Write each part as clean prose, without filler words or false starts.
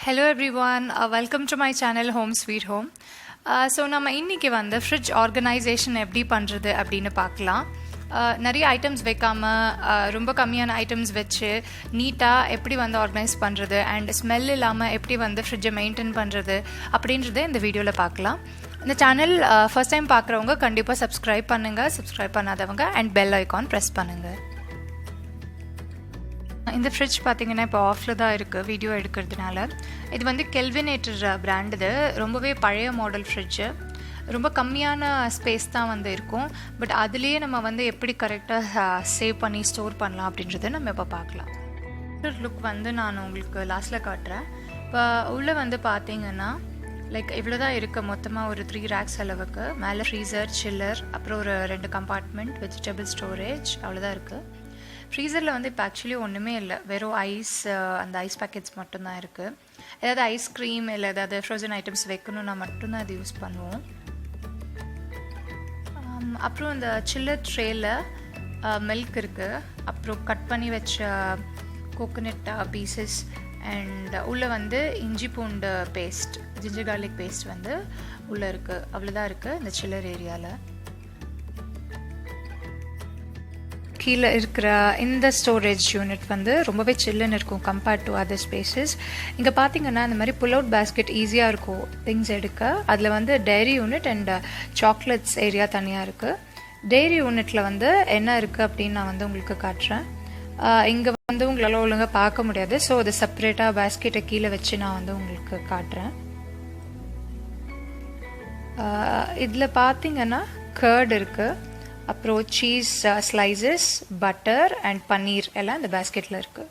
Hello everyone, welcome to my channel Home Sweet Home. So நம்ம இன்னைக்கு வந்து fridge organization எப்படி பண்றது அப்படினு பார்க்கலாம். நிறைய ஐட்டம்ஸ் வைக்காம ரொம்ப கம்மியான ஐட்டம்ஸ் வச்சு நீட்டா எப்படி வந்து ஆர்கனைஸ் பண்றது and ஸ்மெல் இல்லாம எப்படி வந்து fridge மெயின்டைன் பண்றது அப்படின்றதை இந்த வீடியோல பார்க்கலாம். இந்த சேனல் ஃபர்ஸ்ட் டைம் பார்க்குறவங்க கண்டிப்பா சப்ஸ்கிரைப் பண்ணுங்க, சப்ஸ்கிரைப் பண்ணாதவங்க and bell icon press பண்ணுங்க. இந்த ஃப்ரிட்ஜ் பார்த்தீங்கன்னா இப்போ ஆஃபில் தான் இருக்குது வீடியோ எடுக்கிறதுனால. இது வந்து கெல்வினேட்டர் பிராண்ட். இது ரொம்பவே பழைய மாடல் ஃப்ரிட்ஜு. ரொம்ப கம்மியான ஸ்பேஸ் தான் வந்து இருக்கும். பட் அதுலேயே நம்ம வந்து எப்படி கரெக்டாக சேவ் பண்ணி ஸ்டோர் பண்ணலாம் அப்படின்றத நம்ம இப்போ பார்க்கலாம். லுக் வந்து நான் உங்களுக்கு லாஸ்ட்டில் காட்டுறேன். இப்போ உள்ளே வந்து பார்த்தீங்கன்னா லைக் இவ்வளோ தான் இருக்குது. மொத்தமாக ஒரு 3 ரேக்ஸ் அளவுக்கு. மேலே ஃப்ரீசர், சில்லர், அப்புறம் ஒரு 2 கம்பார்ட்மெண்ட், வெஜிடபிள் ஸ்டோரேஜ், அவ்வளோதான் இருக்குது. ஃப்ரீசரில் வந்து இப்போ ஆக்சுவலி ஒன்றுமே இல்லை, வெறும் ஐஸ், அந்த ஐஸ் பேக்கெட்ஸ் மட்டும்தான் இருக்குது. ஏதாவது ஐஸ்கிரீம் இல்லை ஏதாவது ஃப்ரோசன் ஐட்டம்ஸ் வைக்கணும்னா மட்டும்தான் அது யூஸ் பண்ணுவோம். அப்புறம் இந்த சில்லர் ட்ரேயில் மில்க் இருக்குது, அப்புறம் கட் பண்ணி வச்ச கோகோனட் பீசஸ் அண்ட் உள்ளே வந்து இஞ்சி பூண்டு பேஸ்ட், ஜிஞ்சர் கார்லிக் பேஸ்ட் வந்து உள்ளே இருக்குது. அவ்வளோதான் இருக்குது இந்த சில்லர் ஏரியாவில். கீழே இருக்கிற இந்த ஸ்டோரேஜ் யூனிட் வந்து ரொம்பவே சில்லுன்னு இருக்கும் கம்பேர்ட் டு அதர் ஸ்பேசஸ். இங்கே பார்த்தீங்கன்னா இந்த மாதிரி புல் அவுட் பேஸ்கெட் ஈஸியாக இருக்கும் திங்ஸ் எடுக்க. அதில் வந்து dairy unit and chocolates area தனியாக இருக்குது. டைரி யூனிட்டில் வந்து என்ன இருக்குது அப்படின்னு நான் வந்து உங்களுக்கு காட்டுறேன். இங்கே வந்து உங்களால் ஒழுங்காக பார்க்க முடியாது, ஸோ அது செப்பரேட்டாக பேஸ்கெட்டை கீழே வச்சு நான் வந்து உங்களுக்கு காட்டுறேன். இதில் பார்த்தீங்கன்னா கர்ட் இருக்குது, அப்புறம் சீஸ் ஸ்லைசஸ், பட்டர் அண்ட் பன்னீர் எல்லாம் இந்த பேஸ்கெட்டில் இருக்குது.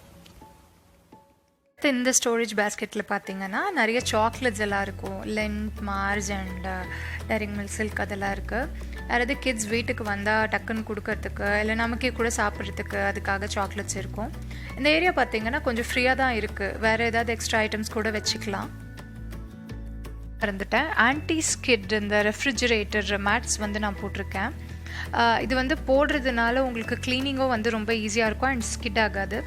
இந்த ஸ்டோரேஜ் பேஸ்கெட்டில் பார்த்தீங்கன்னா நிறைய சாக்லேட்ஸ் எல்லாம் இருக்கும். Lindt, Mars and Dairy Milk, Silk அதெல்லாம் இருக்குது. யாராவது கிட்ஸ் வீட்டுக்கு வந்தால் டக்குன்னு கொடுக்கறதுக்கு இல்லை நமக்கே கூட சாப்பிட்றதுக்கு அதுக்காக சாக்லேட்ஸ் இருக்கும். இந்த ஏரியா பார்த்தீங்கன்னா கொஞ்சம் ஃப்ரீயாக தான் இருக்குது. வேறு ஏதாவது எக்ஸ்ட்ரா ஐட்டம்ஸ் கூட வச்சுக்கலாம். மறந்துட்டேன், ஆன்டி ஸ்கிட் இந்த ரெஃப்ரிஜரேட்டர் மேட்ஸ் வந்து நான் போட்டிருக்கேன். இது வந்து போடுறதுனால உங்களுக்கு க்ளீனிங்கும் வந்து ரொம்ப ஈஸியாக இருக்கும் அண்ட் ஸ்கிட் ஆகாது.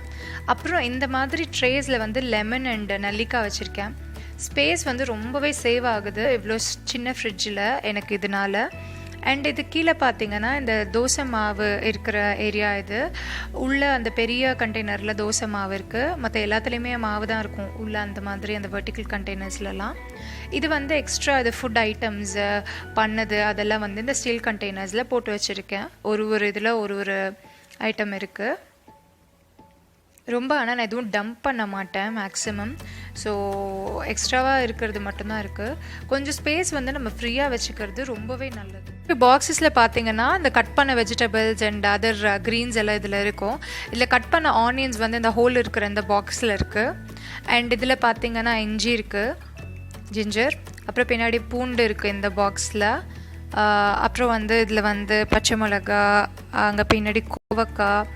அப்புறம் இந்த மாதிரி ட்ரேஸில் வந்து லெமன் அண்ட் நெல்லிக்காய் வச்சுருக்கேன். ஸ்பேஸ் வந்து ரொம்பவே சேவ் ஆகுது இவ்வளோ சின்ன ஃப்ரிட்ஜில் எனக்கு இதனால். அண்ட் இது கீழே பார்த்தீங்கன்னா இந்த தோசை மாவு இருக்கிற ஏரியா. இது உள்ளே அந்த பெரிய கண்டெய்னரில் தோசை மாவு இருக்குது, மற்ற எல்லாத்துலேயுமே மாவு தான் இருக்கும் உள்ளே அந்த மாதிரி அந்த வெர்டிக்கல் கண்டெய்னர்ஸ்லாம். இது வந்து எக்ஸ்ட்ரா இது ஃபுட் ஐட்டம்ஸ் பண்ணது அதெல்லாம் வந்து இந்த ஸ்டீல் கண்டெய்னர்ஸில் போட்டு வச்சுருக்கேன். ஒரு இதில் ஒரு ஐட்டம் இருக்குது. ரொம்ப ஆனால் நான் எதுவும் டம்ப் பண்ண மாட்டேன் மேக்ஸிமம். ஸோ எக்ஸ்ட்ராவாக இருக்கிறது மட்டும்தான் இருக்குது. கொஞ்சம் ஸ்பேஸ் வந்து நம்ம ஃப்ரீயாக வச்சுக்கிறது ரொம்பவே நல்லது. பாக்ஸஸில் பார்த்தீங்கன்னா இந்த கட் பண்ண வெஜிடபிள்ஸ் அண்ட் அதர் க்ரீன்ஸ் எல்லாம் இதில் இருக்கும். இதில் கட் பண்ண ஆனியன்ஸ் வந்து இந்த ஹோல் இருக்கிற இந்த பாக்ஸில் இருக்குது. அண்ட் இதில் பார்த்தீங்கன்னா இஞ்சி இருக்குது, ஜிஞ்சர், அப்புறம் பின்னாடி பூண்டு இருக்குது இந்த பாக்ஸில். அப்புறம் வந்து இதில் வந்து பச்சை மிளகா, அங்கே பின்னாடி கோவக்காய்,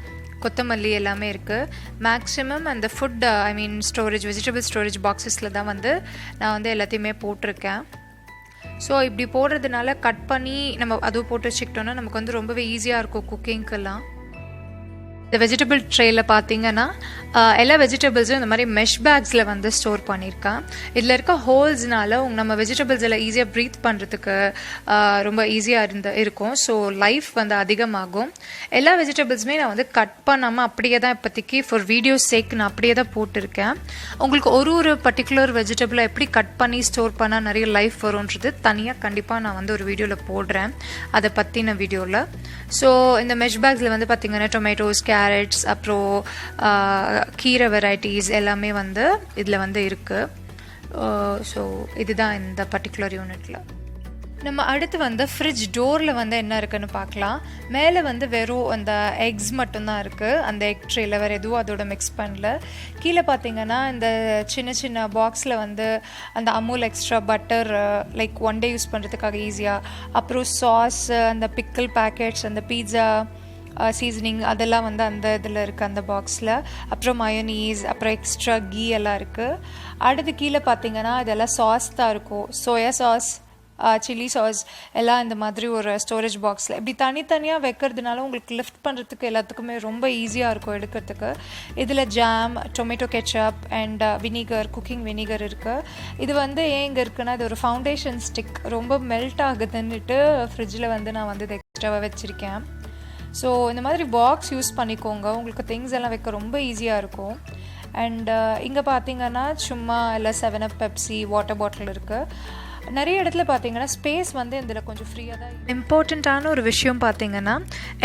கொத்தமல்லி எல்லாமே இருக்குது. மேக்ஸிமம் அந்த ஃபுட் ஸ்டோரேஜ், வெஜிடபிள் ஸ்டோரேஜ் பாக்ஸஸில் தான் வந்து நான் வந்து எல்லாத்தையுமே போட்டிருக்கேன். ஸோ இப்படி போடுறதுனால கட் பண்ணி நம்ம அதுவும் போட்டு வச்சுக்கிட்டோன்னா நமக்கு வந்து ரொம்பவே ஈஸியாக இருக்கும் குக்கிங்க்கெல்லாம். இந்த வெஜிடபிள் ட்ரேயில் பார்த்தீங்கன்னா எல்லா வெஜிடபிள்ஸும் இந்த மாதிரி மெஷ் பேக்ஸில் வந்து ஸ்டோர் பண்ணியிருக்கேன். இதில் இருக்க ஹோல்ஸ்னால நம்ம வெஜிடபிள்ஸ் எல்லாம் ஈஸியாக ப்ரீத் பண்ணுறதுக்கு ரொம்ப ஈஸியாக இருக்கும். ஸோ லைஃப் வந்து அதிகமாகும். எல்லா வெஜிடபிள்ஸுமே நான் வந்து கட் பண்ணாமல் அப்படியே தான் இப்போதைக்கு ஃபார் வீடியோஸ் சேக் நான் அப்படியே தான் போட்டிருக்கேன். உங்களுக்கு ஒரு பர்டிகுலர் வெஜிடபிளை எப்படி கட் பண்ணி ஸ்டோர் பண்ணால் நிறைய லைஃப் வரும்ன்றது தனியாக கண்டிப்பாக நான் வந்து ஒரு வீடியோவில் போடுறேன், அதை பற்றின வீடியோவில். ஸோ இந்த மெஷ் பேக்ஸில் வந்து பார்த்திங்கன்னா டொமேட்டோஸ், கேரட்ஸ், அப்புறம் கீரை வெரைட்டிஸ் எல்லாமே வந்து இதில் வந்து இருக்குது. ஸோ இதுதான் இந்த பர்டிகுலர் யூனிட்டில். நம்ம அடுத்து வந்து ஃப்ரிட்ஜ் டோரில் வந்து என்ன இருக்குன்னு பார்க்கலாம். மேலே வந்து வெறும் அந்த எக்ஸ் மட்டும்தான் இருக்குது. அந்த எக் ட்ரேயில் வேறு எதுவும் அதோட மிக்ஸ் பண்ணல. கீழே பார்த்தீங்கன்னா இந்த சின்ன சின்ன பாக்ஸில் வந்து அந்த Amul extra butter like one day use பண்ணுறதுக்காக ஈஸியாக, அப்புறம் சாஸ், அந்த பிக்கிள் பேக்கெட்ஸ், அந்த பீட்சா சீசனிங் அதெல்லாம் வந்து அந்த இதில் இருக்குது அந்த பாக்ஸில். அப்புறம் மயோனீஸ், அப்புறம் எக்ஸ்ட்ரா கீ எல்லாம் இருக்குது. அடுத்து கீழே பார்த்தீங்கன்னா இதெல்லாம் சாஸ் தான் இருக்கும். சோயா சாஸ், சில்லி சாஸ் எல்லாம் இந்த மாதிரி ஒரு ஸ்டோரேஜ் பாக்ஸில் இப்படி தனித்தனியாக வைக்கிறதுனால உங்களுக்கு லிஃப்ட் பண்ணுறதுக்கு எல்லாத்துக்குமே ரொம்ப ஈஸியாக இருக்கும் எடுக்கிறதுக்கு. இதில் jam, tomato ketchup and vinegar, cooking vinegar இருக்குது. இது வந்து ஏன் இங்கே இருக்குன்னா, இது ஒரு ஃபவுண்டேஷன் ஸ்டிக் ரொம்ப மெல்ட் ஆகுதுன்னுட்டு ஃப்ரிட்ஜில் வந்து நான் வந்து இது எக்ஸ்ட்ராவாக வச்சுருக்கேன். ஸோ இந்த மாதிரி பாக்ஸ் யூஸ் பண்ணிக்கோங்க, உங்களுக்கு திங்ஸ் எல்லாம் வைக்க ரொம்ப ஈஸியாக இருக்கும். அண்ட் இங்கே பார்த்தீங்கன்னா சும்மா எல்லாம் 7up, பெப்சி, வாட்டர் பாட்டில் இருக்குது. நிறைய இடத்துல பார்த்தீங்கன்னா ஸ்பேஸ் வந்து இதில் கொஞ்சம் ஃப்ரீயாக தான். இம்பார்ட்டண்ட்டான ஒரு விஷயம் பார்த்தீங்கன்னா,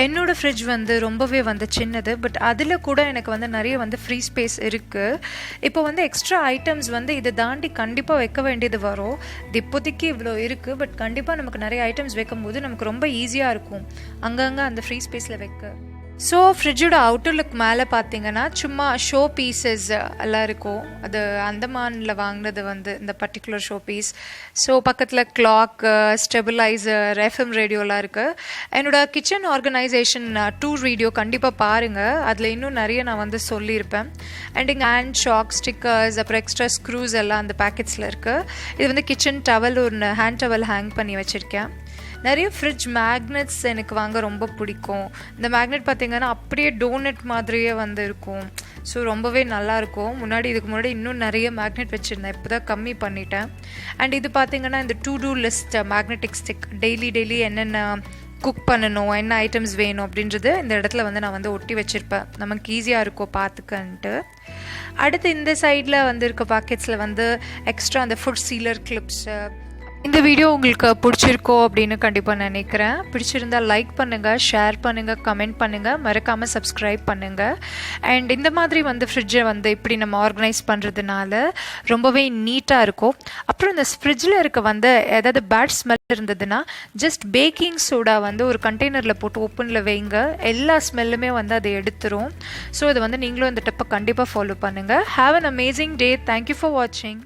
என்னோடய ஃப்ரிட்ஜ் வந்து ரொம்பவே வந்து சின்னது, பட் அதில் கூட எனக்கு வந்து நிறைய வந்து ஃப்ரீ ஸ்பேஸ் இருக்குது. இப்போ வந்து எக்ஸ்ட்ரா ஐட்டம்ஸ் வந்து இதை தாண்டி கண்டிப்பாக வைக்க வேண்டியது வரும். இது இப்போதைக்கு இவ்வளோ இருக்குது, பட் கண்டிப்பாக நமக்கு நிறைய ஐட்டம்ஸ் வைக்கும்போது நமக்கு ரொம்ப ஈஸியாக இருக்கும் அங்கங்கே அந்த ஃப்ரீ ஸ்பேஸில் வைக்க. ஸோ ஃப்ரிட்ஜோட அவுட்டர் லுக் மேலே பார்த்தீங்கன்னா சும்மா ஷோ பீசஸ் எல்லாம் இருக்கும். அது அந்தமானில் வாங்கினது வந்து இந்த பர்டிகுலர் ஷோ பீஸ். ஸோ பக்கத்தில் கிளாக்கு, ஸ்டெபிளைசர், எஃப்எம் ரேடியோலாம் இருக்குது. என்னோடய கிச்சன் ஆர்கனைசேஷன் டூர் வீடியோ கண்டிப்பாக பாருங்கள், அதில் இன்னும் நிறைய நான் வந்து சொல்லியிருப்பேன். அண்ட் இங்கே ஹேண்ட் ஷாக், ஸ்டிக்கர்ஸ், அப்புறம் எக்ஸ்ட்ரா ஸ்க்ரூஸ் எல்லாம் அந்த பேக்கெட்ஸில் இருக்குது. இது வந்து கிச்சன் டவல், ஒரு ஹேண்ட் டவல் ஹேங் பண்ணி வச்சுருக்கேன். நிறைய ஃப்ரிட்ஜ் மேக்னெட்ஸ் எனக்கு வாங்க ரொம்ப பிடிக்கும். இந்த மேக்னெட் பார்த்திங்கன்னா அப்படியே டோனட் மாதிரியே வந்து இருக்கும். ஸோ ரொம்பவே நல்லாயிருக்கும். இதுக்கு முன்னாடி இன்னும் நிறைய மேக்னெட் வச்சுருந்தேன், இப்போ தான் கம்மி பண்ணிட்டேன். அண்ட் இது பார்த்திங்கன்னா இந்த to do list magnetic stick, daily என்னென்ன குக் பண்ணணும், என்ன ஐட்டம்ஸ் வேணும் அப்படின்றது இந்த இடத்துல வந்து நான் வந்து ஒட்டி வச்சுருப்பேன், நமக்கு ஈஸியாக இருக்கும் பார்த்துக்கன்ட்டு. அடுத்து இந்த சைடில் வந்து இருக்க பாக்கெட்ஸில் வந்து எக்ஸ்ட்ரா அந்த ஃபுட் சீலர் கிளிப்ஸு. இந்த வீடியோ உங்களுக்கு பிடிச்சிருக்கோ அப்படின்னு கண்டிப்பாக நினைக்கிறேன். பிடிச்சிருந்தால் லைக் பண்ணுங்கள், ஷேர் பண்ணுங்கள், கமெண்ட் பண்ணுங்கள், மறக்காமல் சப்ஸ்கிரைப் பண்ணுங்கள். அண்ட் இந்த மாதிரி வந்து ஃப்ரிட்ஜை வந்து இப்படி நம்ம ஆர்கனைஸ் பண்ணுறதுனால ரொம்பவே நீட்டாக இருக்கும். அப்புறம் இந்த ஃப்ரிட்ஜில் இருக்க வந்து ஏதாவது பேட் ஸ்மெல் இருந்ததுன்னா ஜஸ்ட் பேக்கிங் சோடா வந்து ஒரு கண்டெய்னரில் போட்டு ஓப்பனில் வைங்க, எல்லா ஸ்மெல்லுமே வந்து அதை எடுத்துரும். ஸோ இது வந்து நீங்களும் இந்த டிப்பை கண்டிப்பாக ஃபாலோ பண்ணுங்கள். Have an amazing day. Thank you for வாட்சிங்.